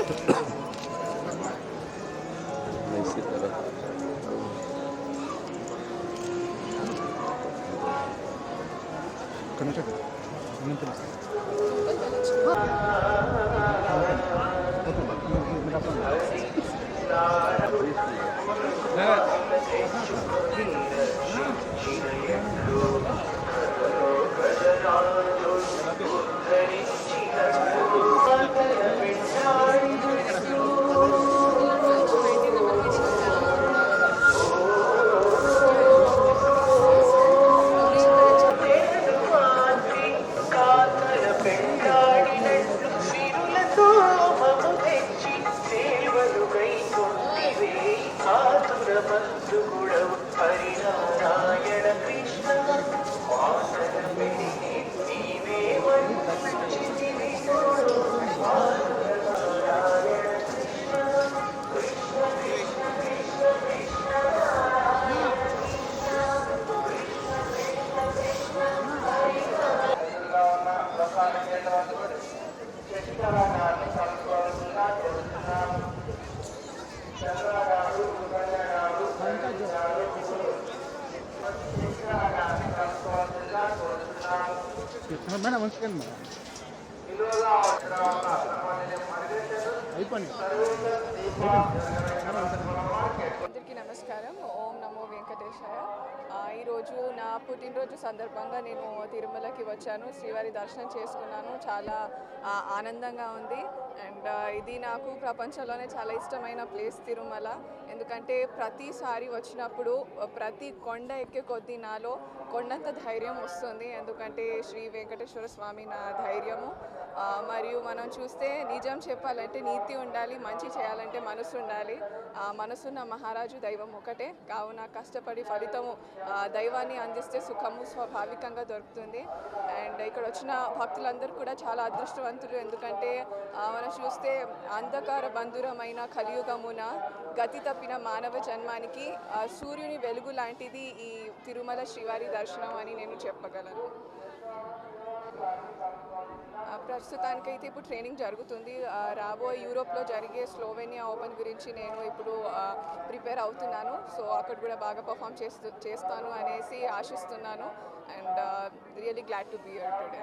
इसी तरह హరినారాయణ కృష్ణ వాసన పెరిగి నీవే వంచితివి చూడు నారాయణ కృష్ణ కృష్ణ కృష్ణ కృష్ణ కృష్ణ శశికళాన్ని సంస్కృతంగా చేస్తున్నాము చంద్రగారు సుగంధగారు శశికళాన్ని సంస్కృతంగా కోరుతున్నాము విలువగా అయిపోయింది. అందరికీ నమస్కారం. ఓం నమో వెంకటేశాయ. ఈరోజు నా పుట్టినరోజు సందర్భంగా నేను తిరుమలకి వచ్చాను. శ్రీవారి దర్శనం చేసుకున్నాను. చాలా ఆనందంగా ఉంది. అండ్ ఇది నాకు ప్రపంచంలోనే చాలా ఇష్టమైన ప్లేస్ తిరుమల. ఎందుకంటే ప్రతిసారి వచ్చినప్పుడు ప్రతి కొండ ఎక్కే కొద్దీ నాలో కొండంత ధైర్యం వస్తుంది. ఎందుకంటే శ్రీ వెంకటేశ్వర స్వామి నా ధైర్యము. మరియు మనం చూస్తే నిజం చెప్పాలంటే నీతి ఉండాలి, మంచి చేయాలంటే మనసు ఉండాలి. మనసున్న మహారాజు దైవం ఒకటే. కావున కష్టపడి ఫలితము దైవాన్ని అందిస్తే సుఖము స్వాభావికంగా దొరుకుతుంది. అండ్ ఇక్కడ వచ్చిన భక్తులందరూ కూడా చాలా అదృష్టవంతులు. ఎందుకంటే మనం చూస్తే అంధకార బంధురమైన కలియుగమున గతి తప్పిన మానవ జన్మానికి సూర్యుని వెలుగు లాంటిది ఈ తిరుమల శ్రీవారి దర్శనం అని నేను చెప్పగలను. ప్రస్తుతానికైతే ఇప్పుడు ట్రైనింగ్ జరుగుతుంది. రాబోయే యూరోప్లో జరిగే స్లోవేనియా ఓపెన్ గురించి నేను ఇప్పుడు ప్రిపేర్ అవుతున్నాను. సో అక్కడ కూడా బాగా పర్ఫామ్ చేస్తాను అనేసి ఆశిస్తున్నాను. And really glad to be here today.